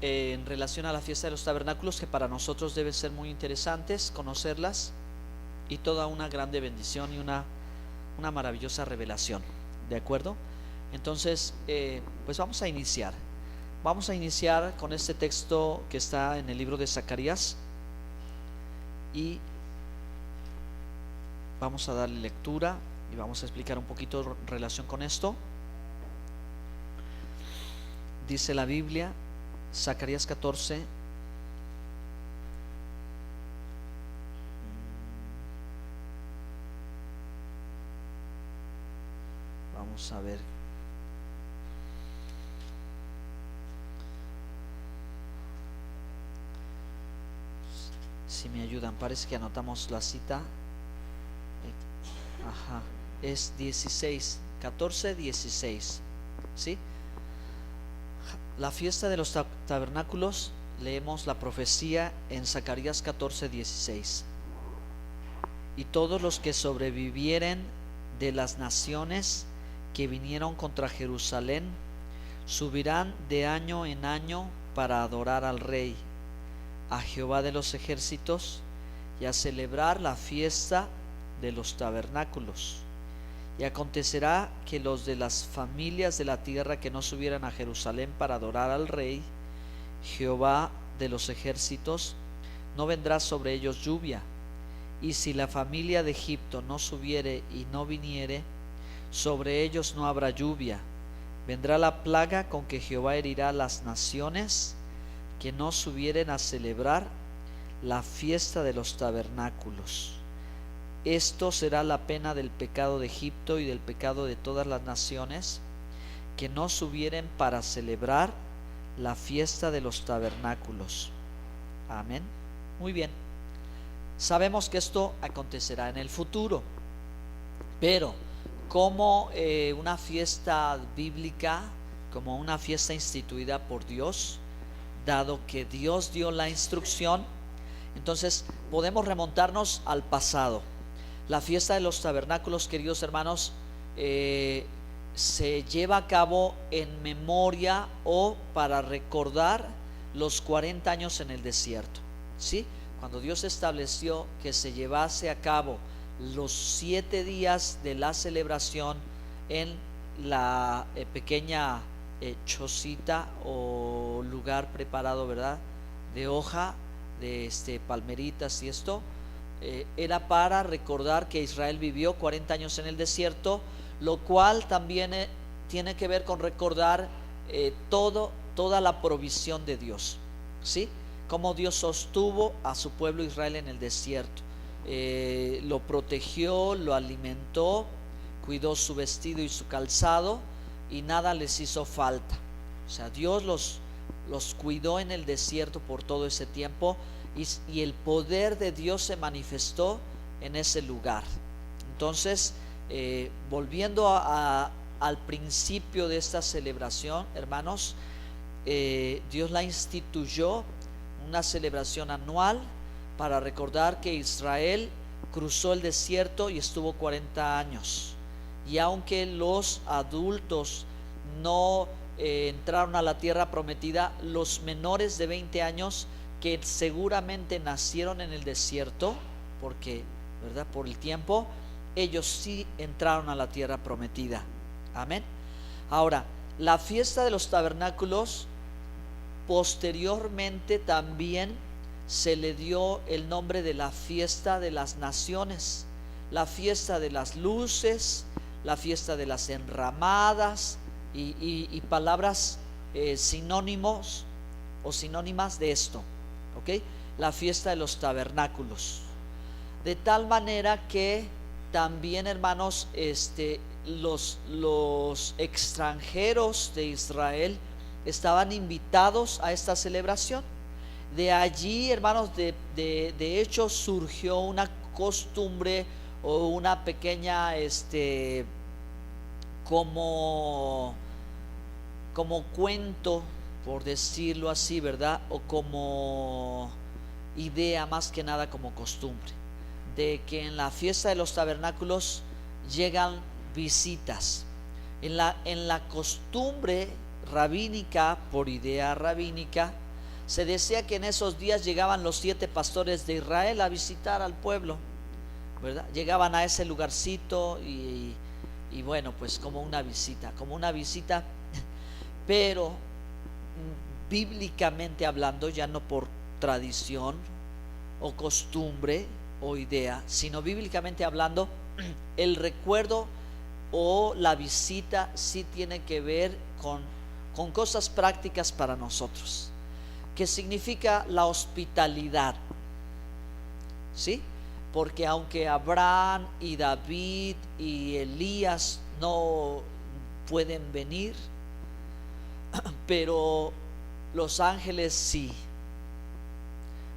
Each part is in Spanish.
en relación a la fiesta de los tabernáculos, que para nosotros deben ser muy interesantes conocerlas, y toda una grande bendición y una maravillosa revelación. ¿De acuerdo? Entonces, pues vamos a iniciar. Vamos a iniciar con este texto que está en el libro de Zacarías y vamos a darle lectura y vamos a explicar un poquito en relación con esto. Dice la Biblia, Zacarías 14. Vamos a ver. Si me ayudan, parece que anotamos la cita. Ajá, es 16, 14, 16. ¿Sí? La fiesta de los tabernáculos, leemos la profecía en Zacarías 14, 16. Y todos los que sobrevivieren de las naciones que vinieron contra Jerusalén subirán de año en año para adorar al Rey, a Jehová de los ejércitos, y a celebrar la fiesta de los tabernáculos. Y acontecerá que los de las familias de la tierra que no subieran a Jerusalén para adorar al Rey, Jehová de los ejércitos, no vendrá sobre ellos lluvia. Y si la familia de Egipto no subiere y no viniere, sobre ellos no habrá lluvia. Vendrá la plaga con que Jehová herirá a las naciones que no subieren a celebrar la fiesta de los tabernáculos. Esto será la pena del pecado de Egipto y del pecado de todas las naciones que no subieren para celebrar la fiesta de los tabernáculos. Amén. Muy bien. Sabemos que esto acontecerá en el futuro, pero como una fiesta bíblica, como una fiesta instituida por Dios, dado que Dios dio la instrucción, entonces podemos remontarnos al pasado. La fiesta de los tabernáculos, queridos hermanos, se lleva a cabo en memoria o para recordar los 40 años en el desierto, ¿sí? Cuando Dios estableció que se llevase a cabo los 7 días de la celebración en la pequeña chocita o lugar preparado, ¿verdad?, de hoja, de palmeritas y esto, era para recordar que Israel vivió 40 años en el desierto, lo cual también tiene que ver con recordar toda la provisión de Dios, ¿sí? Cómo Dios sostuvo a su pueblo Israel en el desierto, lo protegió, lo alimentó, cuidó su vestido y su calzado y nada les hizo falta. O sea, Dios los cuidó en el desierto por todo ese tiempo y el poder de Dios se manifestó en ese lugar. Entonces, volviendo al principio de esta celebración, hermanos, Dios la instituyó, una celebración anual para recordar que Israel cruzó el desierto y estuvo 40 años. Y aunque los adultos no entraron a la tierra prometida, los menores de 20 años que seguramente nacieron en el desierto, porque, ¿verdad?, por el tiempo, ellos sí entraron a la tierra prometida. Amén. Ahora, la fiesta de los tabernáculos posteriormente también se le dio el nombre de la fiesta de las naciones, la fiesta de las luces, la fiesta de las enramadas y palabras sinónimos o sinónimas de esto, ¿ok? La fiesta de los tabernáculos. De tal manera que también, hermanos, los extranjeros de Israel estaban invitados a esta celebración. De allí, hermanos, de hecho surgió una costumbre o una pequeña como cuento, por decirlo así, ¿verdad?, o como idea, más que nada como costumbre, de que en la fiesta de los tabernáculos llegan visitas. En la costumbre rabínica, por idea rabínica, Se decía que en esos días llegaban los 7 pastores de Israel a visitar al pueblo, ¿verdad? Llegaban a ese lugarcito y bueno, pues como una visita, pero bíblicamente hablando, ya no por tradición o costumbre o idea, sino bíblicamente hablando, el recuerdo o la visita sí tiene que ver con cosas prácticas para nosotros, que significa la hospitalidad, ¿sí? Porque aunque Abraham y David y Elías no pueden venir, pero los ángeles sí,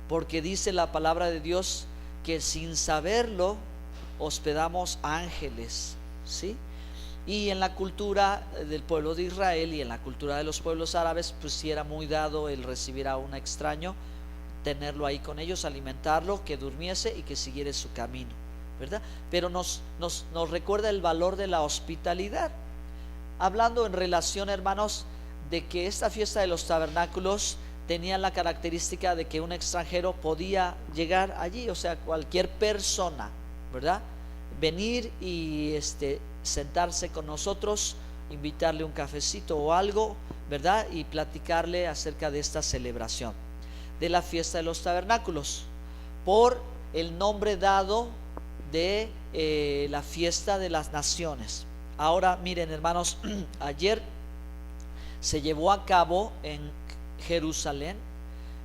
porque dice la palabra de Dios que sin saberlo hospedamos ángeles, ¿sí? Y en la cultura del pueblo de Israel y en la cultura de los pueblos árabes, pues sí era muy dado el recibir a un extraño, tenerlo ahí con ellos, alimentarlo, que durmiese y que siguiera su camino, ¿verdad? Pero nos recuerda el valor de la hospitalidad, hablando en relación, hermanos, de que esta fiesta de los tabernáculos tenía la característica de que un extranjero podía llegar allí, o sea, cualquier persona, ¿verdad? Venir y sentarse con nosotros, invitarle un cafecito o algo, ¿verdad? Y platicarle acerca de esta celebración de la fiesta de los tabernáculos, por el nombre dado de la fiesta de las naciones. Ahora miren, hermanos, ayer se llevó a cabo en Jerusalén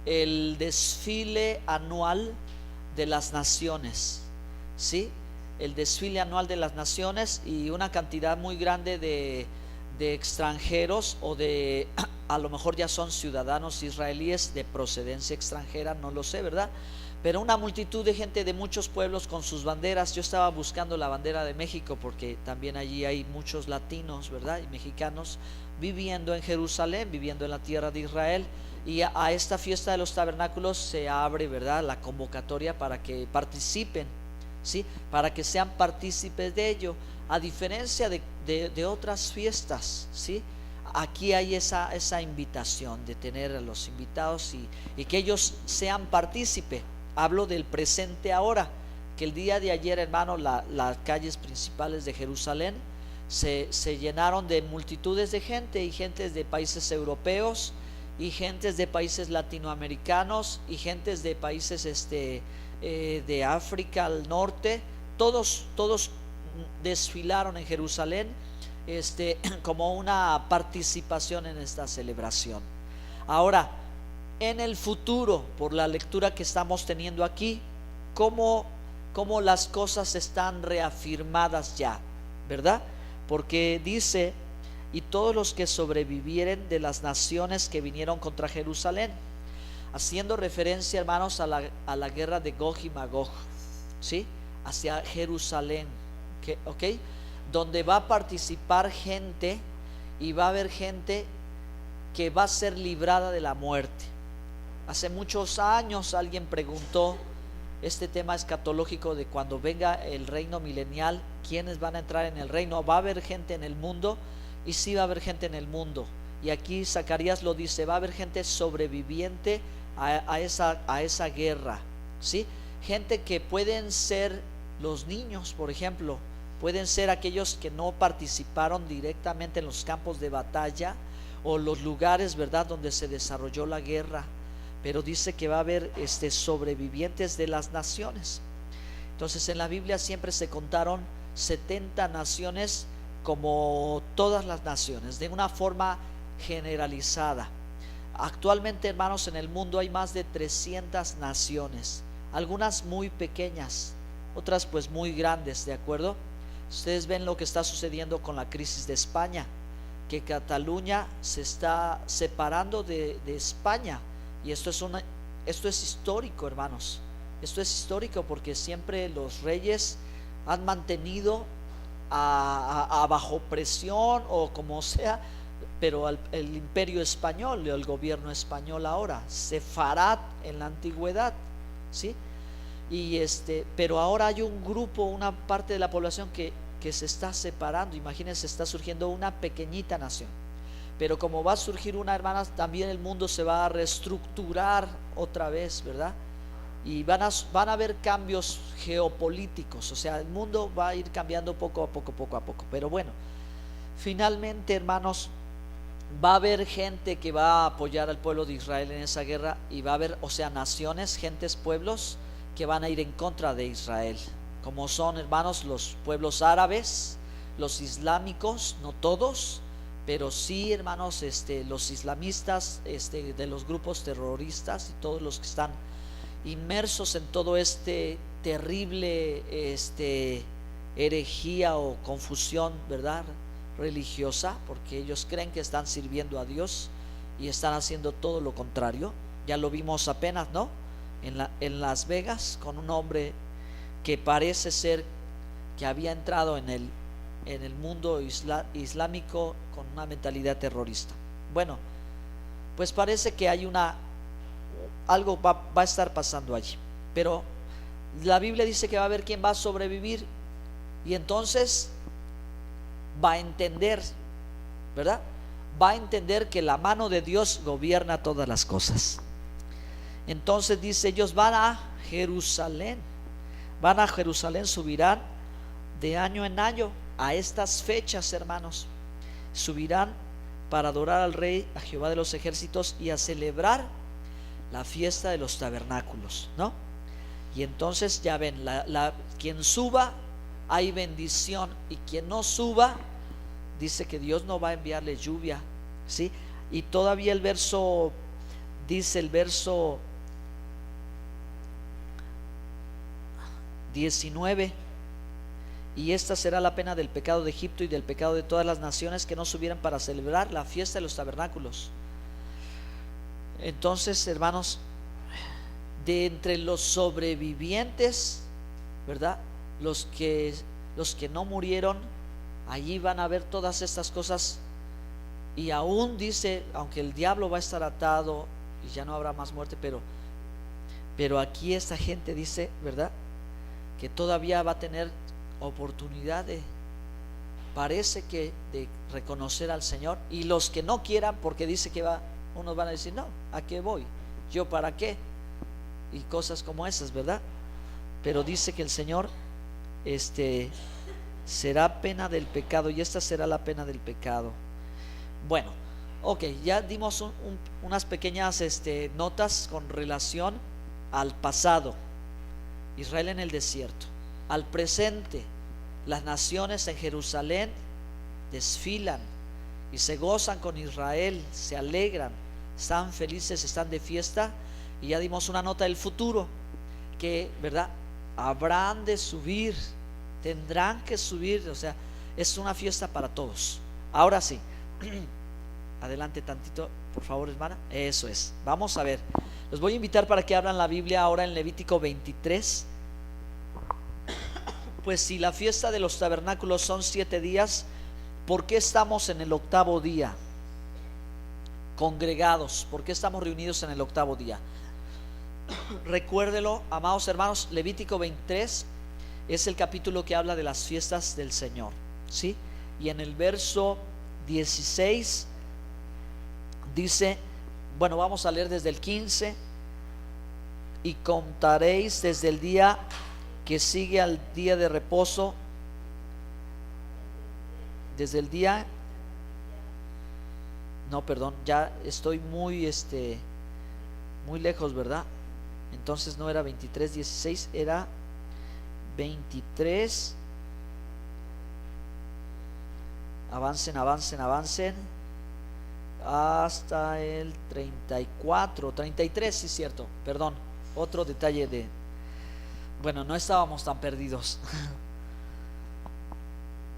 el desfile anual de las naciones, ¿sí? El desfile anual de las naciones, y una cantidad muy grande de extranjeros, o de a lo mejor ya son ciudadanos israelíes de procedencia extranjera, no lo sé, ¿verdad? Pero una multitud de gente de muchos pueblos con sus banderas. Yo estaba buscando la bandera de México porque también allí hay muchos latinos, ¿verdad? Y mexicanos viviendo en Jerusalén, viviendo en la tierra de Israel. Y a esta fiesta de los tabernáculos se abre, ¿verdad?, la convocatoria para que participen, ¿sí? Para que sean partícipes de ello, a diferencia de otras fiestas, ¿sí? Aquí hay esa invitación de tener a los invitados y que ellos sean partícipes. Hablo del presente ahora, que el día de ayer, hermano, las calles principales de Jerusalén se llenaron de multitudes de gente, y gentes de países europeos, y gentes de países latinoamericanos, y gentes de países de África al norte. Todos desfilaron en Jerusalén como una participación en esta celebración. Ahora, en el futuro, por la lectura que estamos teniendo aquí, cómo las cosas están reafirmadas ya, ¿verdad? Porque dice: y todos los que sobrevivieren de las naciones que vinieron contra Jerusalén, haciendo referencia, hermanos, a la guerra de Gog y Magog, ¿sí? Hacia Jerusalén, ¿ok? Donde va a participar gente, y va a haber gente que va a ser librada de la muerte. Hace muchos años alguien preguntó este tema escatológico de cuando venga el reino milenial, ¿quiénes van a entrar en el reino? ¿Va a haber gente en el mundo? Y sí, va a haber gente en el mundo. Y aquí Zacarías lo dice: va a haber gente sobreviviente a esa guerra, ¿sí? Gente que pueden ser los niños, por ejemplo, pueden ser aquellos que no participaron directamente en los campos de batalla o los lugares, ¿verdad?, donde se desarrolló la guerra. Pero dice que va a haber sobrevivientes de las naciones. Entonces en la Biblia siempre se contaron 70 naciones, como todas las naciones, de una forma generalizada. Actualmente, hermanos, en el mundo hay más de 300 naciones, algunas muy pequeñas, otras pues muy grandes, ¿de acuerdo? Ustedes ven lo que está sucediendo con la crisis de España, que Cataluña se está separando de España, y esto es histórico, hermanos. Esto es histórico porque siempre los reyes han mantenido a bajo presión, o como sea, pero el imperio español, el gobierno español ahora, Sefarad en la antigüedad, ¿sí? Y pero ahora hay un grupo, una parte de la población que se está separando. Imagínense, está surgiendo una pequeñita nación. pero como va a surgir una, hermana, también el mundo se va a reestructurar otra vez, ¿verdad? Y van a haber cambios geopolíticos, o sea, el mundo va a ir cambiando poco a poco, poco a poco. Pero bueno, finalmente, hermanos, va a haber gente que va a apoyar al pueblo de Israel en esa guerra, y va a haber, o sea, naciones, gentes, pueblos que van a ir en contra de Israel, como son, hermanos, los pueblos árabes, los islámicos, no todos, pero sí, hermanos, los islamistas, de los grupos terroristas y todos los que están inmersos en todo este terrible herejía o confusión, ¿verdad?, religiosa, porque ellos creen que están sirviendo a Dios y están haciendo todo lo contrario. Ya lo vimos apenas, ¿no?, en Las Vegas, con un hombre que parece ser que había entrado en el mundo islámico con una mentalidad terrorista. Bueno, pues parece que hay algo va a estar pasando allí, pero la Biblia dice que va a haber quien va a sobrevivir, y entonces va a entender, ¿verdad? Va a entender que la mano de Dios gobierna todas las cosas. Entonces dice, ellos van a Jerusalén, subirán de año en año a estas fechas, hermanos, subirán para adorar al Rey, a Jehová de los ejércitos, y a celebrar la fiesta de los tabernáculos, ¿no? Y entonces ya ven, quien suba hay bendición, y quien no suba, dice que Dios no va a enviarle lluvia, ¿sí? Y todavía el verso 19: y esta será la pena del pecado de Egipto y del pecado de todas las naciones que no subieran para celebrar la fiesta de los tabernáculos. Entonces, hermanos, de entre los sobrevivientes, ¿verdad?, los que no murieron, allí van a ver todas estas cosas. Y aún dice, aunque el diablo va a estar atado y ya no habrá más muerte, pero aquí esta gente dice, ¿verdad?, que todavía va a tener oportunidad parece que de reconocer al Señor. Y los que no quieran, porque dice que unos van a decir, no, ¿a qué voy? ¿Yo para qué? Y cosas como esas, ¿verdad? Pero dice que el Señor será pena del pecado, y esta será la pena del pecado. Bueno, ok, ya dimos unas pequeñas notas con relación al pasado, Israel en el desierto. Al presente, las naciones en Jerusalén desfilan y se gozan con Israel, se alegran, están felices, están de fiesta. Y ya dimos una nota del futuro, que, ¿verdad?, habrán de subir, tendrán que subir, o sea, es una fiesta para todos. Ahora sí, adelante tantito, por favor, hermana. Eso es, vamos a ver. Los voy a invitar para que abran la Biblia ahora en Levítico 23. Pues si la fiesta de los tabernáculos son 7 días, ¿por qué estamos en el 8º día congregados? ¿Por qué estamos reunidos en el 8º día? Recuérdelo, amados hermanos, Levítico 23 es el capítulo que habla de las fiestas del Señor, ¿sí? Y en el verso 16 dice, bueno, vamos a leer desde el 15: y contaréis desde el día que sigue al día de reposo, desde el día, no, perdón, ya estoy muy lejos, ¿verdad? Entonces no era 23:16, era 23. Avancen hasta el 33, sí, cierto, perdón, otro detalle bueno, no estábamos tan perdidos.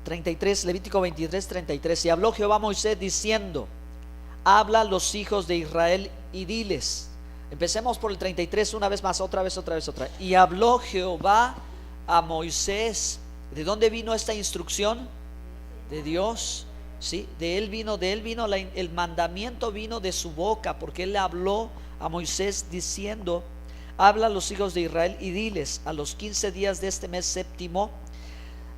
33, Levítico 23, 33. Y habló Jehová a Moisés diciendo, habla a los hijos de Israel y diles. Empecemos por el 33 una vez más, otra vez. Y habló Jehová a Moisés. ¿De dónde vino esta instrucción? De Dios, ¿sí? De él vino el mandamiento, vino de su boca, porque él le habló a Moisés diciendo, habla a los hijos de Israel y diles, a los 15 días de este mes séptimo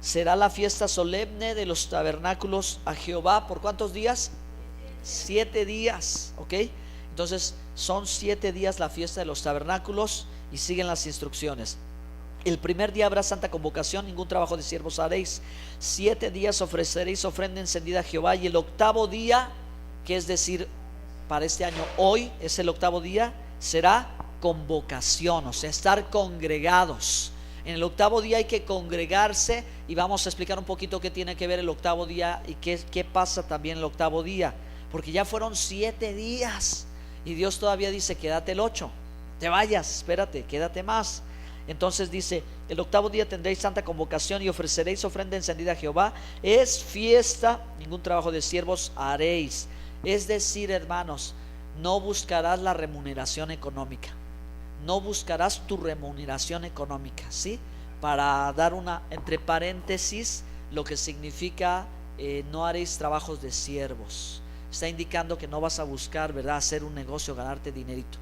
será la fiesta solemne de los tabernáculos a Jehová. ¿Por cuántos días? 7 días, ¿ok? Entonces son 7 días la fiesta de los tabernáculos y siguen las instrucciones. El primer día habrá santa convocación, ningún trabajo de siervos haréis. 7 días ofreceréis ofrenda encendida a Jehová. Y el octavo día, que es decir, para este año, hoy es el octavo día, será convocación, o sea, estar congregados. En el octavo día hay que congregarse y vamos a explicar un poquito qué tiene que ver el octavo día y qué pasa también el octavo día, porque ya fueron 7 días y Dios todavía dice: quédate el 8, te vayas, espérate, quédate más. Entonces dice: el octavo día tendréis santa convocación y ofreceréis ofrenda encendida a Jehová. Es fiesta, ningún trabajo de siervos haréis. Es decir, hermanos, no buscarás la remuneración económica, no buscarás tu remuneración económica, ¿sí? Para dar una, entre paréntesis, lo que significa no haréis trabajos de siervos. Está indicando que no vas a buscar, ¿verdad?, hacer un negocio, ganarte dinerito.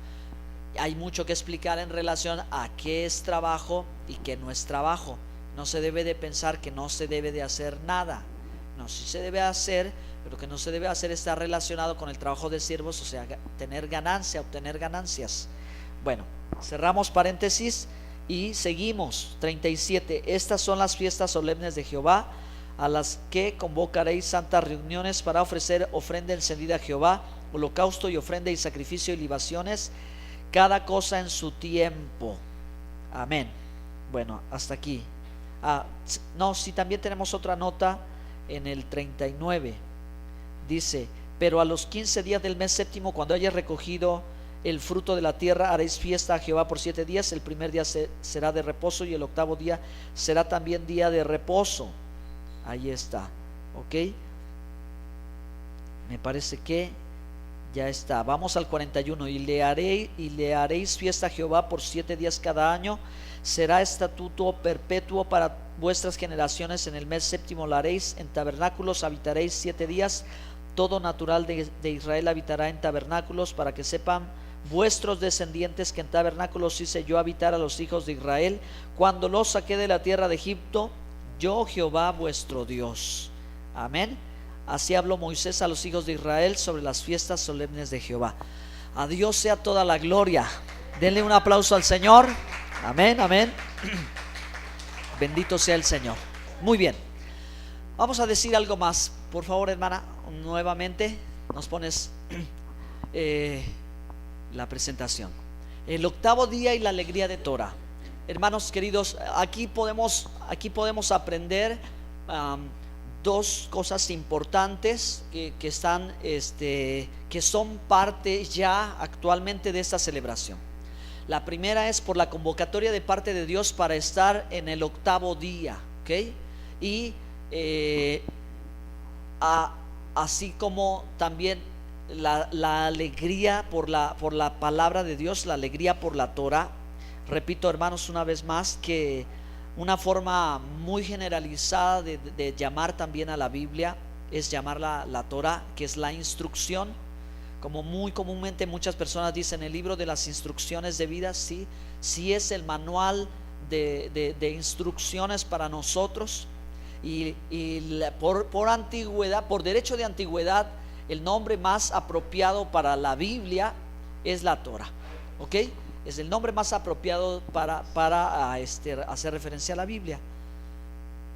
Hay mucho que explicar en relación a qué es trabajo y qué no es trabajo. No se debe de pensar que no se debe de hacer nada. No, sí se debe hacer, pero que no se debe hacer está relacionado con el trabajo de siervos, o sea, tener ganancia, obtener ganancias. Bueno, cerramos paréntesis y seguimos. 37. Estas son las fiestas solemnes de Jehová, a las que convocaréis santas reuniones para ofrecer ofrenda encendida a Jehová, holocausto y ofrenda y sacrificio y libaciones, cada cosa en su tiempo. Amén. Bueno, hasta aquí. No, sí, también tenemos otra nota en el 39. Dice: pero a los 15 días del mes séptimo, cuando hayas recogido el fruto de la tierra, haréis fiesta a Jehová por 7 días. El primer día será de reposo y el octavo día será también día de reposo. Ahí está, ok. Me parece que ya está. Vamos al 41. Y le haréis fiesta a Jehová por 7 días cada año. Será estatuto perpetuo para vuestras generaciones. En el mes séptimo la haréis. En tabernáculos habitaréis 7 días. Todo natural de Israel habitará en tabernáculos, para que sepan vuestros descendientes que en tabernáculos hice yo habitar a los hijos de Israel cuando los saqué de la tierra de Egipto, yo Jehová vuestro Dios. Amén. Así habló Moisés a los hijos de Israel sobre las fiestas solemnes de Jehová. A Dios sea toda la gloria. Denle un aplauso al Señor. Amén, amén. Bendito sea el Señor. Muy bien. Vamos a decir algo más. Por favor, hermana, nuevamente nos pones la presentación. El octavo día y la alegría de Torah. Hermanos queridos, aquí podemos aprender dos cosas importantes que están, que son parte ya actualmente de esta celebración. La primera es por la convocatoria de parte de Dios para estar en el octavo día, ¿ok? Y así como también la alegría por la palabra de Dios, la alegría por la Torah. Repito, hermanos, una vez más, que una forma muy generalizada de llamar también a la Biblia es llamarla la Torah, que es la instrucción. Como muy comúnmente muchas personas dicen, el libro de las instrucciones de vida. Sí, sí es el manual de instrucciones para nosotros. Y por antigüedad, por derecho de antigüedad, el nombre más apropiado para la Biblia es la Torah, ¿ok? Es el nombre más apropiado para hacer referencia a la Biblia.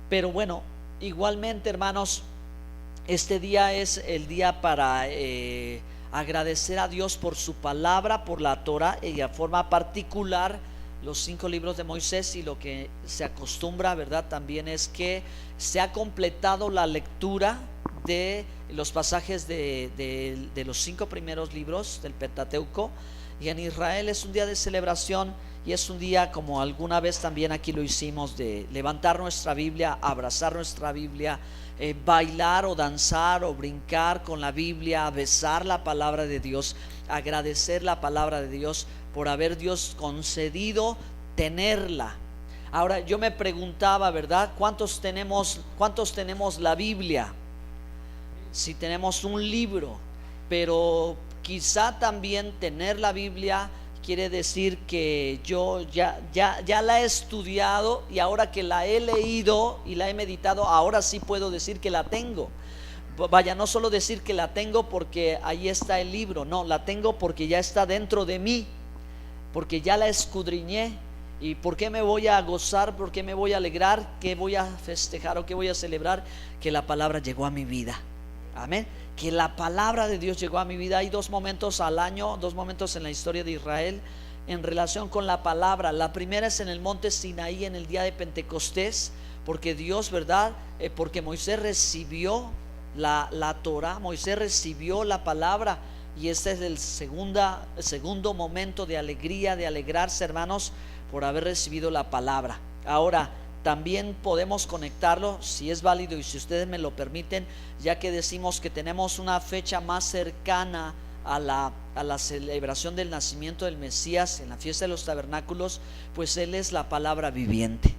Pero bueno, igualmente, hermanos, este día es el día para agradecer a Dios por su palabra, por la Torah, y de forma particular los 5 libros de Moisés. Y lo que se acostumbra, ¿verdad?, también es que se ha completado la lectura de los pasajes de los 5 primeros libros del Pentateuco. Y en Israel es un día de celebración, y es un día, como alguna vez también aquí lo hicimos, de levantar nuestra Biblia, abrazar nuestra Biblia, bailar o danzar o brincar con la Biblia, besar la palabra de Dios, agradecer la palabra de Dios por haber Dios concedido tenerla. Ahora yo me preguntaba, ¿verdad?, ¿cuántos tenemos la Biblia? Si tenemos un libro, pero quizá también tener la Biblia quiere decir que yo ya la he estudiado, y ahora que la he leído y la he meditado, ahora sí puedo decir que la tengo. Vaya, no solo decir que la tengo porque ahí está el libro, no, la tengo porque ya está dentro de mí, porque ya la escudriñé. ¿Y por qué me voy a gozar? ¿Por qué me voy a alegrar? ¿Qué voy a festejar o qué voy a celebrar? Que la palabra llegó a mi vida. Amén. Que la palabra de Dios llegó a mi vida. Hay dos momentos al año, dos momentos en la historia de Israel en relación con la palabra. La primera es en el monte Sinaí, en el día de Pentecostés, porque Dios, ¿verdad? Porque Moisés recibió la Torah, Moisés recibió la palabra. Y este es el segundo momento de alegría, de alegrarse, hermanos, por haber recibido la palabra. Ahora, también podemos conectarlo, si es válido y si ustedes me lo permiten, ya que decimos que tenemos una fecha más cercana a la celebración del nacimiento del Mesías en la fiesta de los tabernáculos, pues Él es la palabra viviente.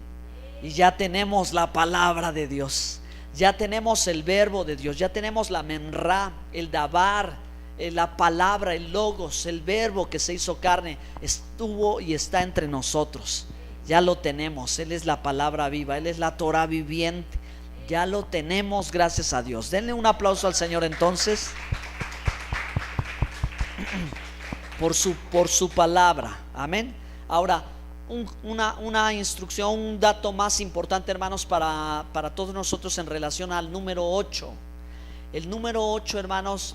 Y ya tenemos la palabra de Dios, ya tenemos el verbo de Dios, ya tenemos la menra, el dabar, la palabra, el logos, el verbo que se hizo carne, estuvo y está entre nosotros. Ya lo tenemos, Él es la palabra viva, Él es la Torah viviente. Ya lo tenemos, gracias a Dios. Denle un aplauso al Señor entonces por su palabra. Amén. Ahora, una instrucción, un dato más importante, hermanos, para todos nosotros en relación al número 8. El número 8, hermanos,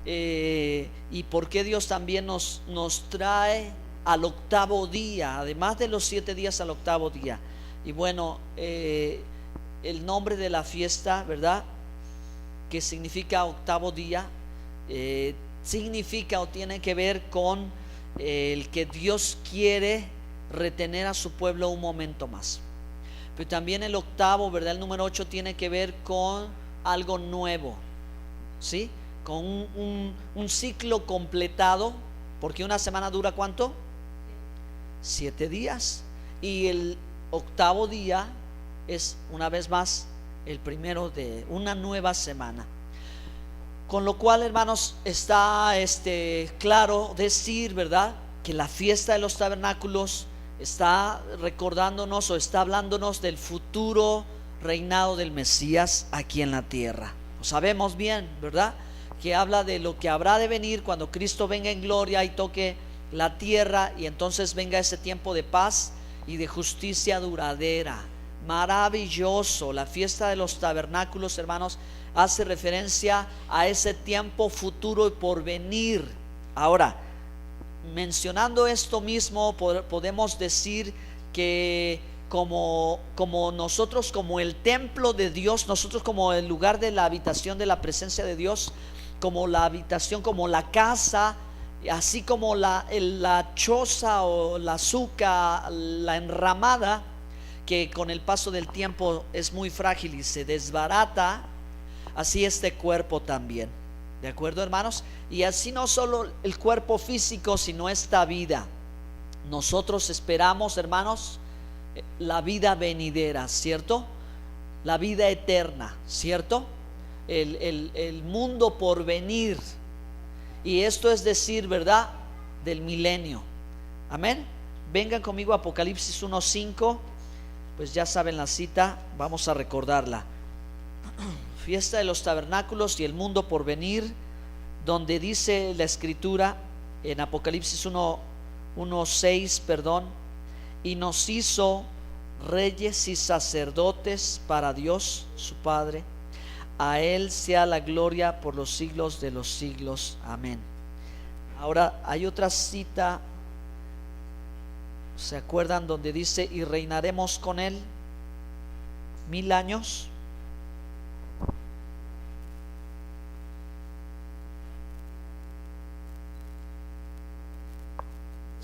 y por qué Dios también nos trae al octavo día, además de los 7 días al octavo día. Y bueno, el nombre de la fiesta, ¿verdad?, que significa octavo día, significa o tiene que ver con el que Dios quiere retener a su pueblo un momento más. Pero también el octavo, ¿verdad?, el número 8 tiene que ver con algo nuevo, ¿sí? Con un ciclo completado, porque una semana dura ¿cuánto? 7 días. Y el octavo día es, una vez más, el primero de una nueva semana. Con lo cual, hermanos, está claro decir, ¿verdad?, que la fiesta de los tabernáculos está recordándonos o está hablándonos del futuro reinado del Mesías aquí en la tierra. Lo sabemos bien, ¿verdad?, que habla de lo que habrá de venir cuando Cristo venga en gloria y toque la tierra, y entonces venga ese tiempo de paz y de justicia duradera. Maravilloso. La fiesta de los tabernáculos, hermanos, hace referencia a ese tiempo futuro y por venir. Ahora, mencionando esto mismo, podemos decir que como nosotros, como el templo de Dios, nosotros como el lugar de la habitación de la presencia de Dios, como la habitación, como la casa, así como la choza o la azúcar, la enramada, que con el paso del tiempo es muy frágil y se desbarata, así este cuerpo también. ¿De acuerdo, hermanos? Y así no solo el cuerpo físico, sino esta vida. Nosotros esperamos, hermanos, la vida venidera, ¿cierto? La vida eterna, ¿cierto? El mundo por venir. Y esto es decir, ¿verdad?, del milenio. Amén. Vengan conmigo a Apocalipsis 1:5. Pues ya saben la cita, vamos a recordarla. Fiesta de los tabernáculos y el mundo por venir, donde dice la escritura en Apocalipsis 1:6, perdón, y nos hizo reyes y sacerdotes para Dios su Padre. A Él sea la gloria por los siglos de los siglos. Amén. Ahora hay otra cita, ¿se acuerdan?, donde dice: y reinaremos con Él 1000 años.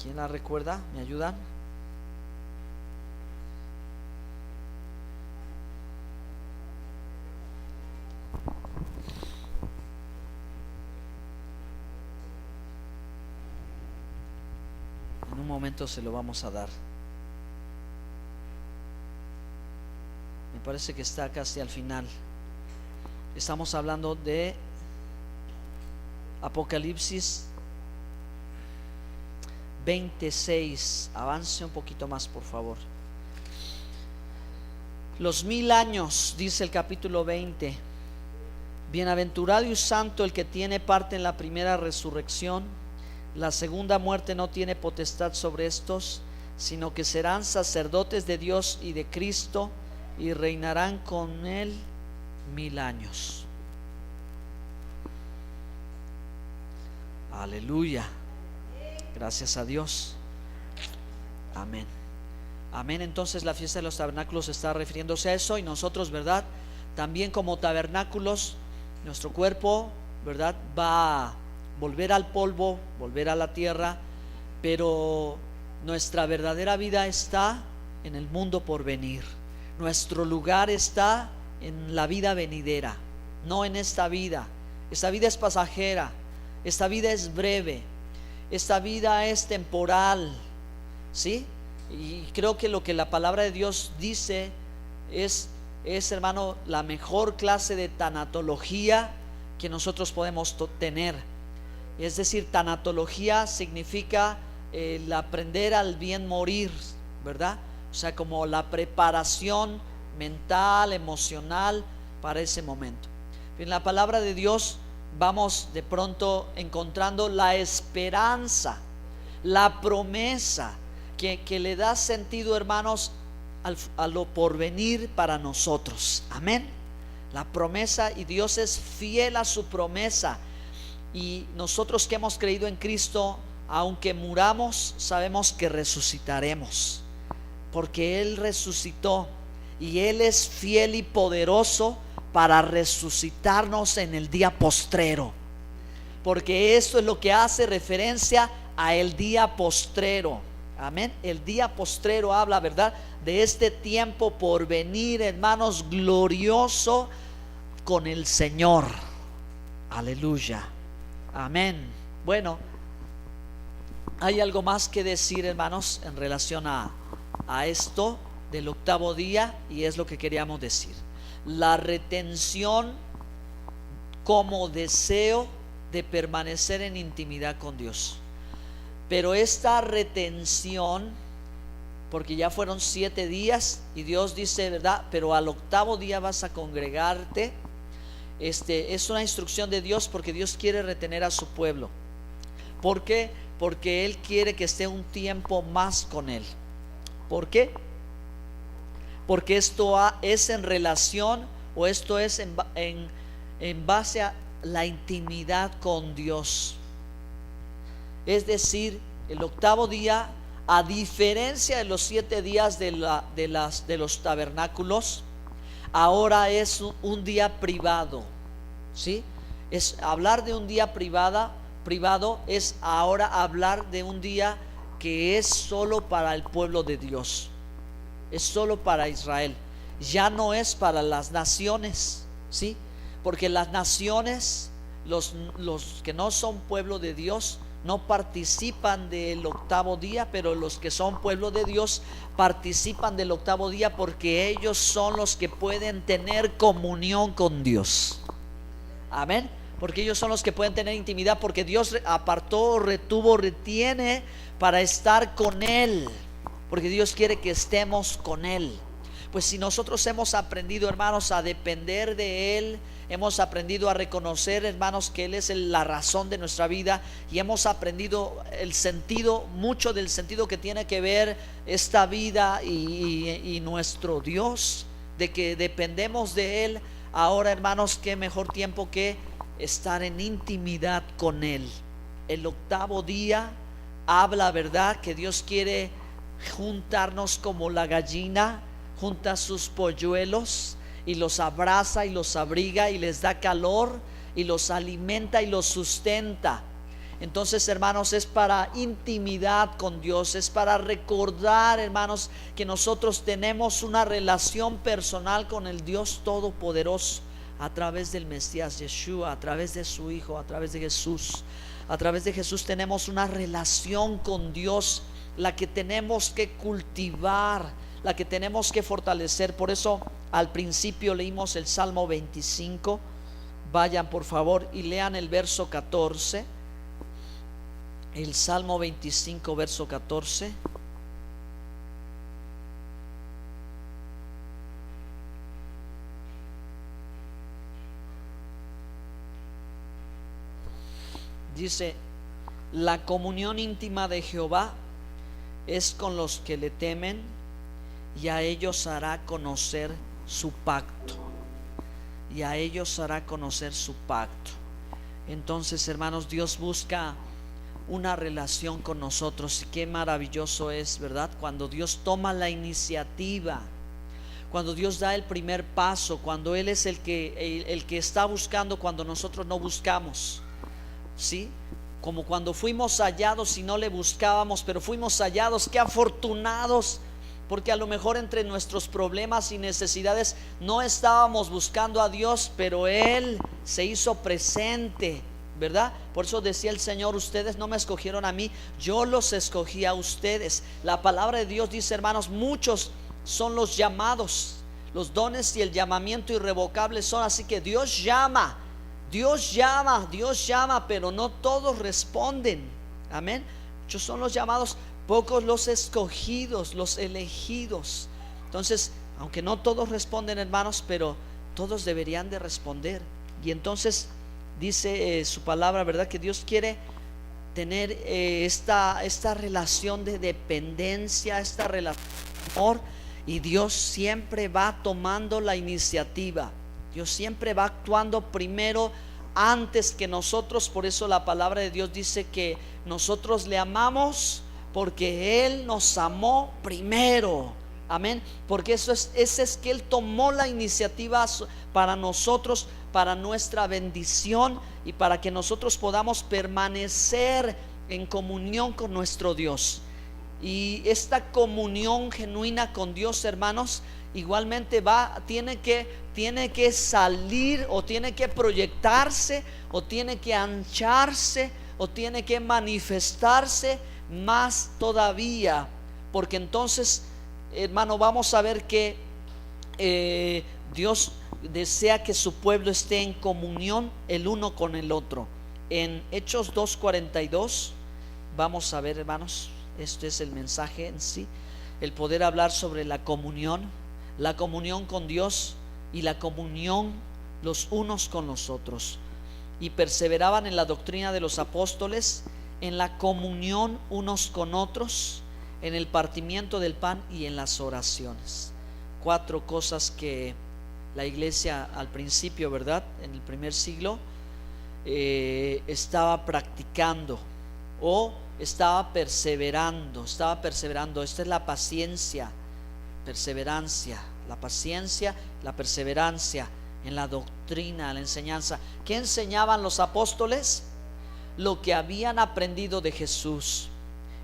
¿Quién la recuerda? ¿Me ayudan? En un momento se lo vamos a dar. Me parece que está casi al final. Estamos hablando de Apocalipsis 26. Avance un poquito más, por favor. Los 1000 años, dice el capítulo 20, Bienaventurado y santo el que tiene parte en la primera resurrección. La segunda muerte no tiene potestad sobre estos, sino que serán sacerdotes de Dios y de Cristo, y reinarán con él 1000 años. Aleluya. Gracias a Dios. Amén. Amén. Entonces la fiesta de los tabernáculos está refiriéndose a eso, y nosotros, ¿verdad? También como tabernáculos, nuestro cuerpo, ¿verdad?, va a volver al polvo, volver a la tierra, pero nuestra verdadera vida está en el mundo por venir. Nuestro lugar está en la vida venidera, no en esta vida. Esta vida es pasajera, esta vida es breve, esta vida es temporal, ¿sí? Y creo que lo que la palabra de Dios dice es hermano, la mejor clase de tanatología que nosotros podemos tener. Es decir, tanatología significa el aprender al bien morir, ¿verdad? O sea, como la preparación mental, emocional para ese momento. En la palabra de Dios vamos de pronto encontrando la esperanza, la promesa que le da sentido, hermanos, a lo porvenir para nosotros. Amén. La promesa, y Dios es fiel a su promesa. Y nosotros que hemos creído en Cristo, aunque muramos, sabemos que resucitaremos, porque Él resucitó, y Él es fiel y poderoso para resucitarnos en el día postrero, porque esto es lo que hace referencia a el día postrero. Amén. El día postrero habla, ¿verdad?, de este tiempo por venir, hermanos, glorioso con el Señor. Aleluya. Amén. Bueno, hay algo más que decir, hermanos, en relación a esto del octavo día, y es lo que queríamos decir: la retención como deseo de permanecer en intimidad con Dios. Pero esta retención, porque ya fueron 7 días y Dios dice, ¿verdad?, pero al octavo día vas a congregarte. Es una instrucción de Dios, porque Dios quiere retener a su pueblo. ¿Por qué? Porque Él quiere que esté un tiempo más con Él. ¿Por qué? Porque esto es en relación, o esto es en base a la intimidad con Dios. Es decir, el octavo día, a diferencia de los 7 días de los tabernáculos, ahora es un día privado, ¿sí? Es hablar de un día privado, es ahora hablar de un día que es solo para el pueblo de Dios, es solo para Israel. Ya no es para las naciones, ¿sí? Porque las naciones, los que no son pueblo de Dios, no participan del octavo día, pero los que son pueblo de Dios participan del octavo día, porque ellos son los que pueden tener comunión con Dios. Amén. Porque ellos son los que pueden tener intimidad, porque Dios apartó, retuvo, retiene para estar con Él, porque Dios quiere que estemos con Él. Pues si nosotros hemos aprendido, hermanos, a depender de Él, hemos aprendido a reconocer, hermanos, que Él es la razón de nuestra vida, y hemos aprendido el sentido, mucho del sentido que tiene que ver esta vida y nuestro Dios, de que dependemos de Él. Ahora, hermanos, qué mejor tiempo que estar en intimidad con Él. El octavo día habla, ¿verdad?, que Dios quiere juntarnos como la gallina junta sus polluelos, y los abraza y los abriga y les da calor y los alimenta y los sustenta. Entonces, hermanos, es para intimidad con Dios, es para recordar, hermanos, que nosotros tenemos una relación personal con el Dios Todopoderoso a través del Mesías Yeshua, a través de su Hijo, a través de Jesús. A través de Jesús tenemos una relación con Dios, la que tenemos que cultivar, la que tenemos que fortalecer. Por eso al principio leímos el Salmo 25. Vayan por favor y lean el verso 14. El Salmo 25, verso 14. Dice: la comunión íntima de Jehová es con los que le temen, y a ellos hará conocer su pacto. Y a ellos hará conocer su pacto. Entonces, hermanos, Dios busca una relación con nosotros. Y qué maravilloso es, ¿verdad? Cuando Dios toma la iniciativa, cuando Dios da el primer paso, cuando Él es el que está buscando cuando nosotros no buscamos, ¿sí? Como cuando fuimos hallados y no le buscábamos, pero fuimos hallados. Qué afortunados, porque a lo mejor entre nuestros problemas y necesidades no estábamos buscando a Dios, pero Él se hizo presente, ¿verdad? Por eso decía el Señor: ustedes no me escogieron a mí, yo los escogí a ustedes. La palabra de Dios dice, hermanos, muchos son los llamados, los dones y el llamamiento irrevocables son. Así que Dios llama, pero no todos responden. Amén. Muchos son los llamados, pocos los escogidos, los elegidos. Entonces, aunque no todos responden, hermanos, pero todos deberían de responder. Y entonces dice su palabra, ¿verdad?, que Dios quiere tener esta relación de dependencia, esta relación de amor. Y Dios siempre va tomando la iniciativa. Dios siempre va actuando primero, antes que nosotros. Por eso la palabra de Dios dice que nosotros le amamos porque Él nos amó primero. Amén. Porque ese es que Él tomó la iniciativa para nosotros, para nuestra bendición y para que nosotros podamos permanecer en comunión con nuestro Dios. Y esta comunión genuina con Dios, hermanos, igualmente tiene que salir, o tiene que proyectarse, o tiene que ancharse, o tiene que manifestarse más todavía. Porque entonces, hermano, vamos a ver que Dios desea que su pueblo esté en comunión el uno con el otro. En Hechos 2:42 vamos a ver, hermanos, este es el mensaje en sí: el poder hablar sobre la comunión con Dios y la comunión los unos con los otros. Y perseveraban en la doctrina de los apóstoles, en la comunión unos con otros, en el partimiento del pan y en las oraciones. 4 cosas que la iglesia al principio, ¿verdad?, en el primer siglo estaba practicando, o estaba perseverando. Esta es la paciencia, perseverancia, la paciencia, la perseverancia en la doctrina, la enseñanza. ¿Qué enseñaban los apóstoles? Lo que habían aprendido de Jesús.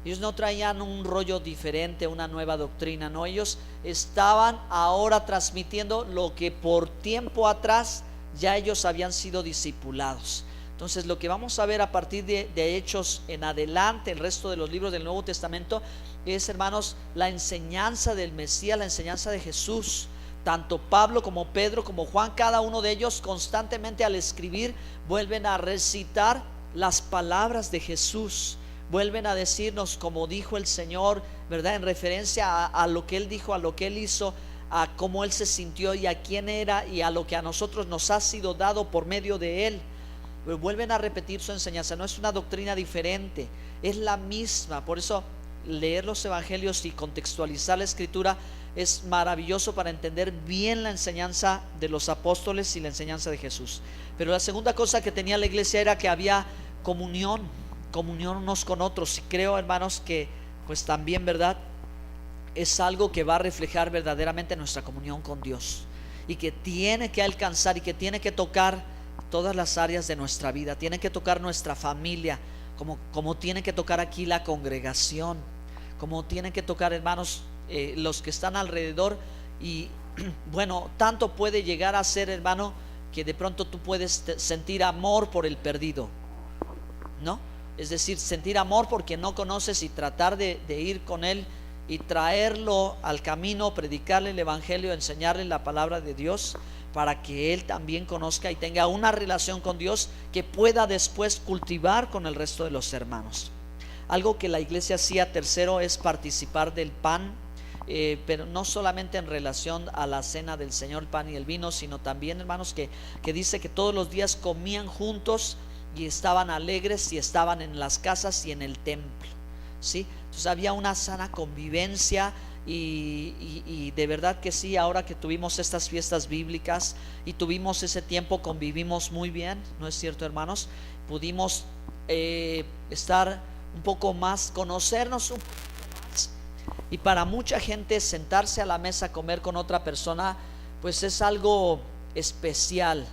Ellos no traían un rollo diferente, una nueva doctrina, no, ellos estaban ahora transmitiendo lo que por tiempo atrás ya ellos habían sido discipulados. Entonces, lo que vamos a ver a partir de Hechos en adelante, el resto de los libros del Nuevo Testamento, es, hermanos, la enseñanza del Mesías, la enseñanza de Jesús. Tanto Pablo como Pedro como Juan, cada uno de ellos constantemente al escribir vuelven a recitar las palabras de Jesús, vuelven a decirnos como dijo el Señor, ¿verdad?, en referencia a lo que Él dijo, a lo que Él hizo, a cómo Él se sintió y a quién era, y a lo que a nosotros nos ha sido dado por medio de Él. Pero vuelven a repetir su enseñanza. No es una doctrina diferente, es la misma. Por eso leer los evangelios y contextualizar la escritura es maravilloso para entender bien la enseñanza de los apóstoles y la enseñanza de Jesús. Pero la segunda cosa que tenía la iglesia era que había comunión unos con otros. Y creo, hermanos, que pues también, ¿verdad?, es algo que va a reflejar verdaderamente nuestra comunión con Dios, y que tiene que alcanzar y que tiene que tocar todas las áreas de nuestra vida. Tiene que tocar nuestra familia, como tiene que tocar aquí la congregación, como tiene que tocar, hermanos, los que están alrededor. Y bueno, tanto puede llegar a ser, hermano, que de pronto tú puedes sentir amor por el perdido, ¿no? Es decir, sentir amor porque no conoces, y tratar de ir con él y traerlo al camino, predicarle el evangelio, enseñarle la palabra de Dios, para que él también conozca y tenga una relación con Dios que pueda después cultivar con el resto de los hermanos. Algo que la iglesia hacía, tercero, es participar del pan, pero no solamente en relación a la cena del Señor, pan y el vino, sino también, hermanos, que dice que todos los días comían juntos y estaban alegres y estaban en las casas y en el templo, ¿sí? Entonces había una sana convivencia y de verdad que sí, ahora que tuvimos estas fiestas bíblicas y tuvimos ese tiempo, convivimos muy bien, ¿no es cierto, hermanos? Pudimos estar un poco más, conocernos un poco más, y para mucha gente sentarse a la mesa a comer con otra persona pues es algo especial.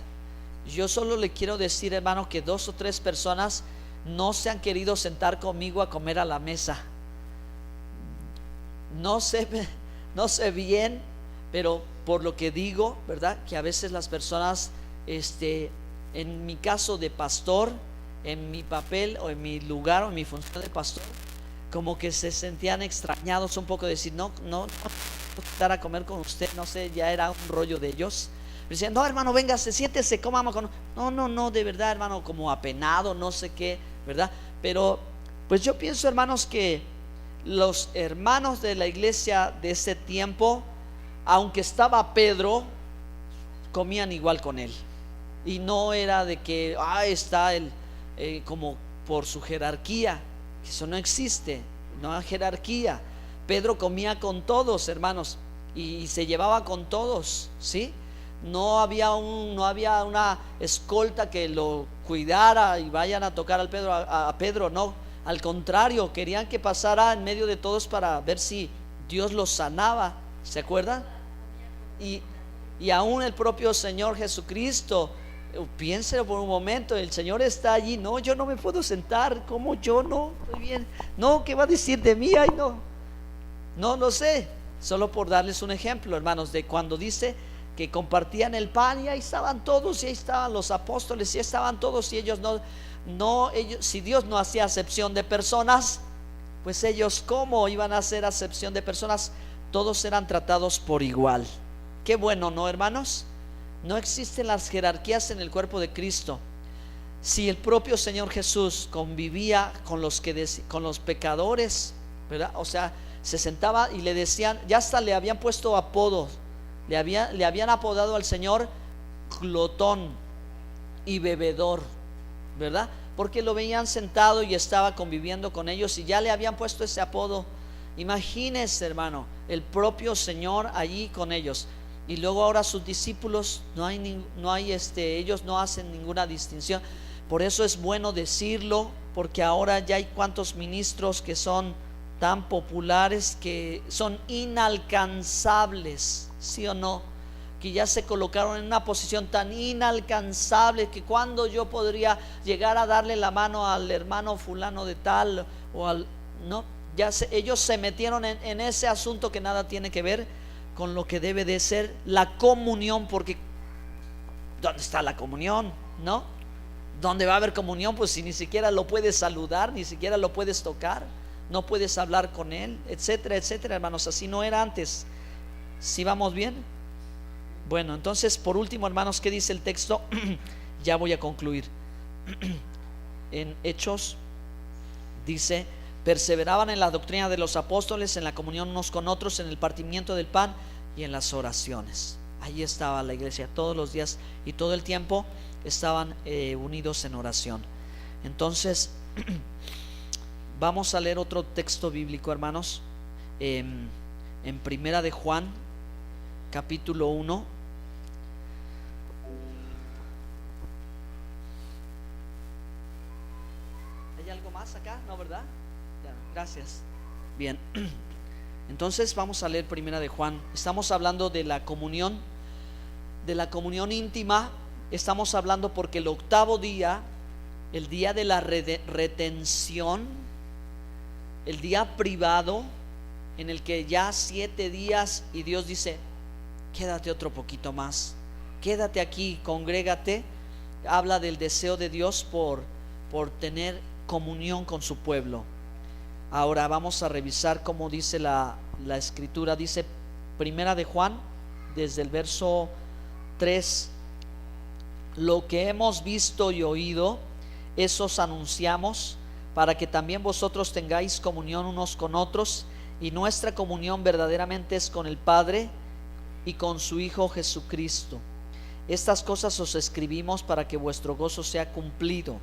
Yo solo le quiero decir, hermano, que 2 o 3 personas no se han querido sentar conmigo a comer a la mesa. No sé, no sé bien, pero por lo que digo, ¿verdad? Que a veces las personas, en mi caso de pastor, en mi papel o en mi lugar o en mi función de pastor, como que se sentían extrañados un poco, de decir, no estar a comer con usted, no sé, ya era un rollo de ellos. Decían, no, hermano, venga, siéntese, comamos con. No, de verdad, hermano, como apenado, no sé qué, ¿verdad? Pero pues yo pienso, hermanos, que los hermanos de la iglesia de ese tiempo, aunque estaba Pedro, comían igual con él. Y no era de que está el como por su jerarquía. Eso no existe, no hay jerarquía. Pedro comía con todos, hermanos, y se llevaba con todos, ¿sí? No había una escolta que lo cuidara y vayan a tocar a Pedro, no. Al contrario, querían que pasara en medio de todos para ver si Dios los sanaba. ¿Se acuerdan? Y aún el propio Señor Jesucristo, piénselo por un momento, el Señor está allí. No, yo no me puedo sentar. ¿Cómo yo no? Estoy bien. No, ¿qué va a decir de mí? Ay, no lo sé. Solo por darles un ejemplo, hermanos, de cuando dice que compartían el pan, y ahí estaban todos, y ahí estaban los apóstoles, y ahí estaban todos, y ellos ellos, si Dios no hacía acepción de personas, pues ellos ¿cómo iban a hacer acepción de personas? Todos eran tratados por igual. Qué bueno, ¿no, hermanos? No existen las jerarquías en el cuerpo de Cristo. Si el propio Señor Jesús convivía con los pecadores, ¿verdad? O sea, se sentaba y le decían, ya hasta le habían puesto apodos, le habían apodado al Señor glotón y bebedor, ¿verdad? Porque lo veían sentado y estaba conviviendo con ellos y ya le habían puesto ese apodo. Imagínense, hermano, el propio Señor allí con ellos. Y luego ahora sus discípulos ellos no hacen ninguna distinción. Por eso es bueno decirlo, porque ahora ya hay cuantos ministros que son tan populares, que son inalcanzables, ¿sí o no? Que ya se colocaron en una posición tan inalcanzable, que cuando yo podría llegar a darle la mano al hermano fulano de tal no, ellos se metieron en ese asunto que nada tiene que ver con lo que debe de ser la comunión. Porque ¿dónde está la comunión? ¿No? ¿Dónde va a haber comunión? Pues si ni siquiera lo puedes saludar, ni siquiera lo puedes tocar, no puedes hablar con él, etcétera, etcétera, hermanos. Así no era antes. ¿Sí vamos bien? Bueno, entonces por último, hermanos, ¿qué dice el texto? Ya voy a concluir. En Hechos dice: perseveraban en la doctrina de los apóstoles, en la comunión unos con otros, en el partimiento del pan y en las oraciones. Ahí estaba la iglesia todos los días y todo el tiempo estaban unidos en oración. Entonces vamos a leer otro texto bíblico, hermanos, en Primera de Juan, capítulo 1. ¿Hay algo más acá? ¿No, verdad? Ya, gracias. Bien, entonces vamos a leer Primera de Juan. Estamos hablando de la comunión íntima. Estamos hablando porque el octavo día, el día de la retención, el día privado, en el que ya 7 días y Dios dice: quédate otro poquito más, quédate aquí, congrégate. Habla del deseo de Dios por tener comunión con su pueblo. Ahora vamos a revisar cómo dice la escritura. Dice Primera de Juan, desde el verso 3: lo que hemos visto y oído, eso os anunciamos, para que también vosotros tengáis comunión unos con otros, y nuestra comunión verdaderamente es con el Padre y con su Hijo Jesucristo. Estas cosas os escribimos para que vuestro gozo sea cumplido.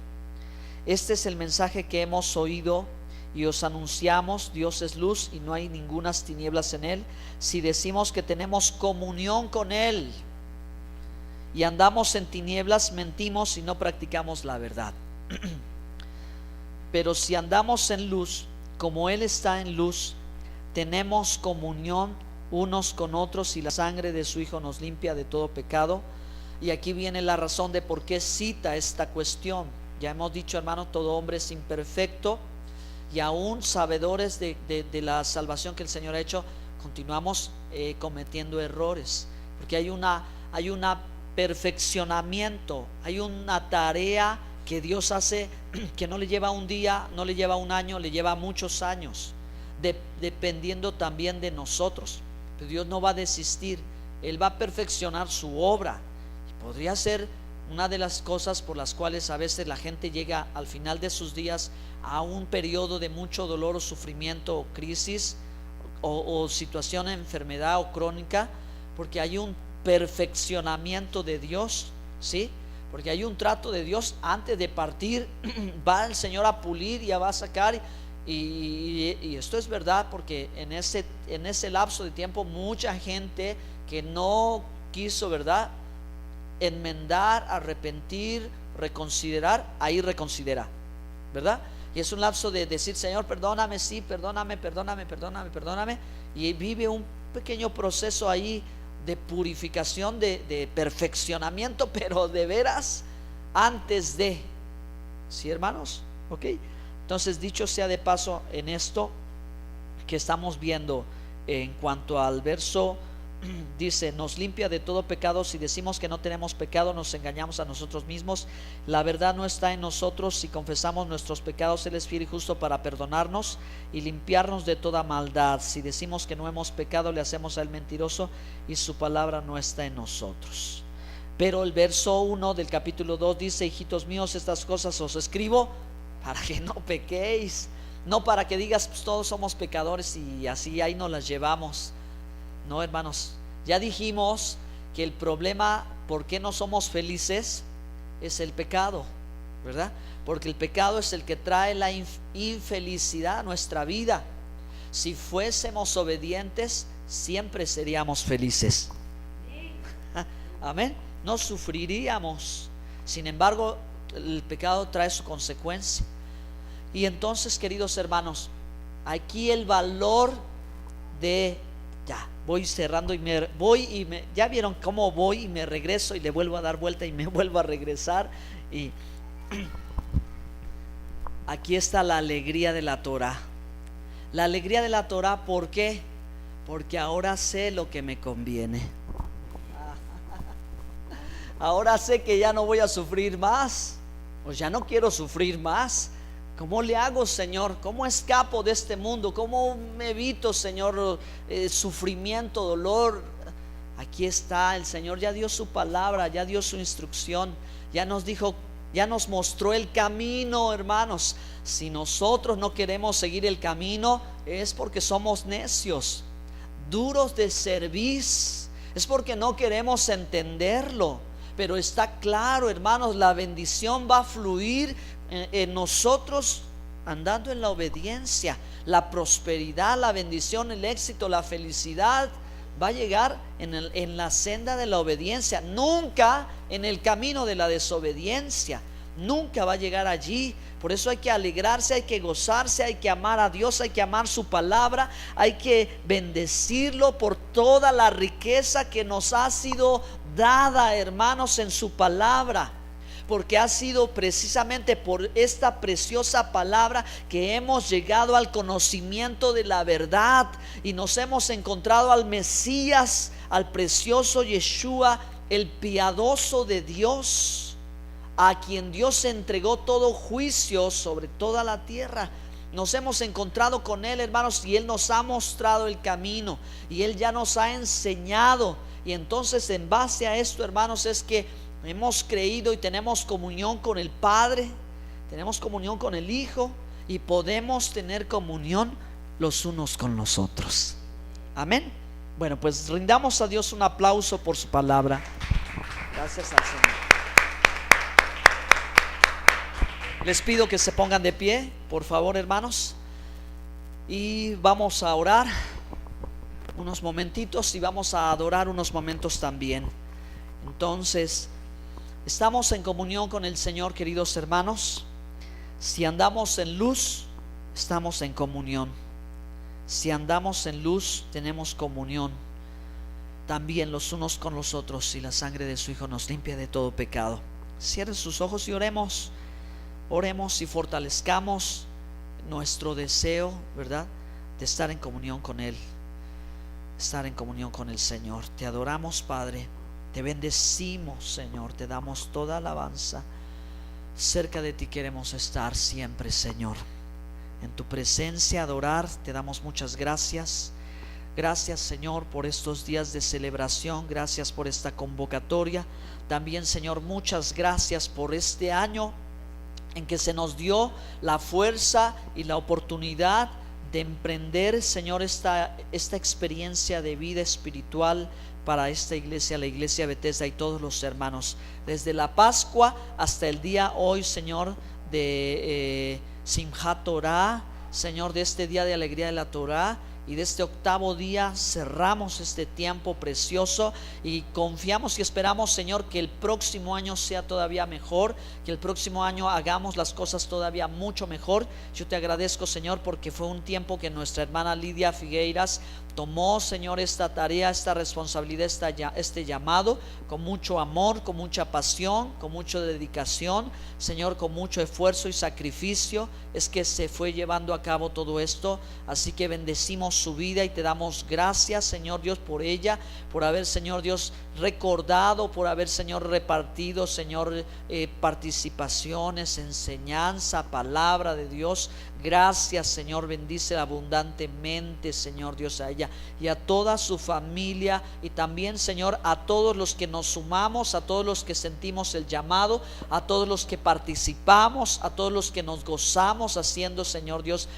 Este es el mensaje que hemos oído y os anunciamos: Dios es luz y no hay ningunas tinieblas en él. Si decimos que tenemos comunión con él y andamos en tinieblas, mentimos y no practicamos la verdad. Pero si andamos en luz, como él está en luz, tenemos comunión unos con otros, y la sangre de su Hijo nos limpia de todo pecado. Y aquí viene la razón de por qué cita esta cuestión. Ya hemos dicho, hermano, todo hombre es imperfecto, y aún sabedores de la salvación que el Señor ha hecho, continuamos cometiendo errores, porque hay una perfeccionamiento, hay una tarea que Dios hace que no le lleva un día, no le lleva un año, le lleva muchos años, dependiendo también de nosotros. Pero Dios no va a desistir, Él va a perfeccionar su obra. Y podría ser una de las cosas por las cuales a veces la gente llega al final de sus días a un periodo de mucho dolor o sufrimiento o crisis o situación de enfermedad o crónica, porque hay un perfeccionamiento de Dios, ¿sí? Porque hay un trato de Dios antes de partir. Va el Señor a pulir y ya va a sacar. Y esto es verdad, porque en ese lapso de tiempo mucha gente que no quiso, ¿verdad?, enmendar, arrepentir, reconsiderar, ahí reconsidera, ¿verdad? Y es un lapso de decir: Señor, perdóname, sí, perdóname, y vive un pequeño proceso ahí de purificación, de perfeccionamiento, pero de veras antes de, ¿sí, hermanos? Ok. Entonces, dicho sea de paso, en esto que estamos viendo en cuanto al verso, dice: nos limpia de todo pecado. Si decimos que no tenemos pecado, nos engañamos a nosotros mismos, la verdad no está en nosotros. Si confesamos nuestros pecados, Él es fiel y justo para perdonarnos y limpiarnos de toda maldad. Si decimos que no hemos pecado, le hacemos a Él mentiroso y su palabra no está en nosotros. Pero el verso 1 del capítulo 2 dice: hijitos míos, estas cosas os escribo para que no pequéis. No para que digas, pues todos somos pecadores y así ahí nos las llevamos. No, hermanos, ya dijimos que el problema, ¿por qué no somos felices?, es el pecado, ¿verdad? Porque el pecado es el que trae la infelicidad a nuestra vida. Si fuésemos obedientes, siempre seríamos felices. Amén. No sufriríamos. Sin embargo, el pecado trae su consecuencia. Y entonces, queridos hermanos, aquí el valor de... Ya, voy cerrando y ya vieron cómo voy y me regreso y le vuelvo a dar vuelta y me vuelvo a regresar. Y aquí está la alegría de la Torah. La alegría de la Torah, ¿por qué? Porque ahora sé lo que me conviene. Ahora sé que ya no voy a sufrir más. Pues ya no quiero sufrir más. ¿Cómo le hago, Señor? ¿Cómo escapo de este mundo? ¿Cómo me evito, Señor, sufrimiento, dolor? Aquí está, el Señor ya dio su palabra, ya dio su instrucción, ya nos dijo, ya nos mostró el camino, hermanos. Si nosotros no queremos seguir el camino, es porque somos necios, duros de cerviz, es porque no queremos entenderlo. Pero está claro, hermanos, la bendición va a fluir en nosotros andando en la obediencia. La prosperidad, la bendición, el éxito, la felicidad va a llegar en la senda de la obediencia, nunca en el camino de la desobediencia. Nunca va a llegar allí. Por eso hay que alegrarse, hay que gozarse, hay que amar a Dios, hay que amar su palabra, hay que bendecirlo por toda la riqueza que nos ha sido dada, hermanos, en su palabra. Porque ha sido precisamente por esta preciosa palabra que hemos llegado al conocimiento de la verdad y nos hemos encontrado al Mesías, al precioso Yeshua, el piadoso de Dios, a quien Dios entregó todo juicio sobre toda la tierra. Nos hemos encontrado con Él, hermanos, y Él nos ha mostrado el camino y Él ya nos ha enseñado. Y entonces, en base a esto, hermanos, es que hemos creído y tenemos comunión con el Padre, tenemos comunión con el Hijo y podemos tener comunión los unos con los otros. Amén. Bueno, pues rindamos a Dios un aplauso por su palabra. Gracias al Señor. Les pido que se pongan de pie, por favor, hermanos, y vamos a orar unos momentitos y vamos a adorar unos momentos también. Entonces, estamos en comunión con el Señor, queridos hermanos. Si andamos en luz, estamos en comunión. Si andamos en luz, tenemos comunión también los unos con los otros, y la sangre de su Hijo nos limpia de todo pecado. Cierren sus ojos y oremos. Oremos y fortalezcamos nuestro deseo, ¿verdad?, de estar en comunión con Él, estar en comunión con el Señor. Te adoramos, Padre, te bendecimos, Señor, te damos toda alabanza. Cerca de ti queremos estar siempre, Señor, en tu presencia, adorar. Te damos muchas gracias. Gracias, Señor, por estos días de celebración. Gracias por esta convocatoria. También, Señor, muchas gracias por este año en que se nos dio la fuerza y la oportunidad de emprender, Señor, esta experiencia de vida espiritual para esta iglesia, la iglesia Bethesda, y todos los hermanos, desde la Pascua hasta el día hoy, Señor, de Simchat Torah, Señor, de este día de alegría de la Torah. Y de este octavo día cerramos este tiempo precioso y confiamos y esperamos, Señor, que el próximo año sea todavía mejor, que el próximo año hagamos las cosas todavía mucho mejor. Yo te agradezco, Señor, porque fue un tiempo que nuestra hermana Lidia Figueiras tomó, Señor, esta tarea, esta responsabilidad, este llamado con mucho amor, con mucha pasión, con mucha dedicación, Señor, con mucho esfuerzo y sacrificio. Es que se fue llevando a cabo todo esto. Así que bendecimos su vida y te damos gracias, Señor Dios, por ella, por haber, Señor Dios, recordado, por haber, Señor, repartido, Señor, participaciones, enseñanza, palabra de Dios. Gracias, Señor, bendice abundantemente, Señor Dios, a ella y a toda su familia, y también, Señor, a todos los que nos sumamos, a todos los que sentimos el llamado, a todos los que participamos, a todos los que nos gozamos haciendo, Señor Dios,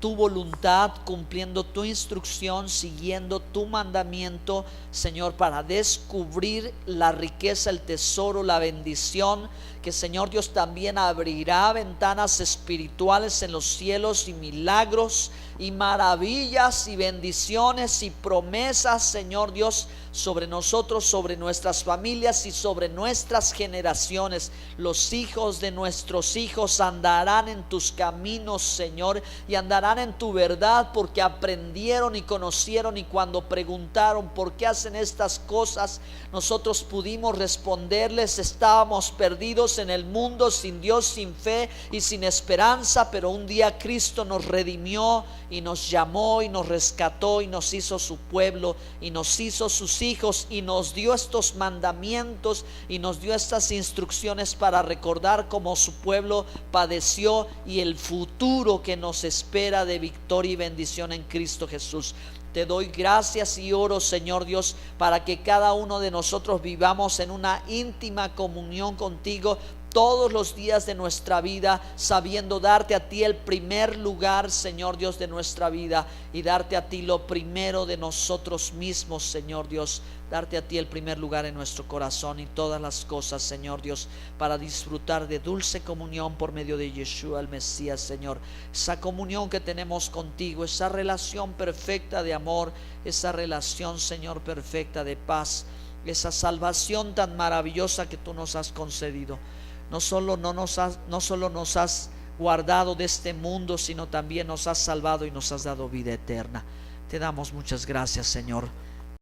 tu voluntad, cumpliendo tu instrucción, siguiendo tu mandamiento, Señor, para descubrir la riqueza, el tesoro, la bendición, que, Señor Dios, también abrirá ventanas espirituales en los cielos, y milagros y maravillas y bendiciones y promesas, Señor Dios, sobre nosotros, sobre nuestras familias y sobre nuestras generaciones. Los hijos de nuestros hijos andarán en tus caminos, Señor, y andarán en tu verdad, porque aprendieron y conocieron, y cuando preguntaron por qué hacen estas cosas, nosotros pudimos responderles: estábamos perdidos en el mundo, sin Dios, sin fe y sin esperanza, pero un día Cristo nos redimió y nos llamó y nos rescató y nos hizo su pueblo y nos hizo sus hijos, y nos dio estos mandamientos y nos dio estas instrucciones para recordar cómo su pueblo padeció y el futuro que nos espera de victoria y bendición en Cristo Jesús. Te doy gracias y oro, Señor Dios, para que cada uno de nosotros vivamos en una íntima comunión contigo todos los días de nuestra vida, sabiendo darte a ti el primer lugar, Señor Dios, de nuestra vida, y darte a ti lo primero de nosotros mismos, Señor Dios. Darte a ti el primer lugar en nuestro corazón y todas las cosas, Señor Dios, para disfrutar de dulce comunión por medio de Yeshua el Mesías, Señor. Esa comunión que tenemos contigo, esa relación perfecta de amor, esa relación, Señor, perfecta de paz, esa salvación tan maravillosa que tú nos has concedido. No solo nos has guardado de este mundo, sino también nos has salvado y nos has dado vida eterna. Te damos muchas gracias, Señor.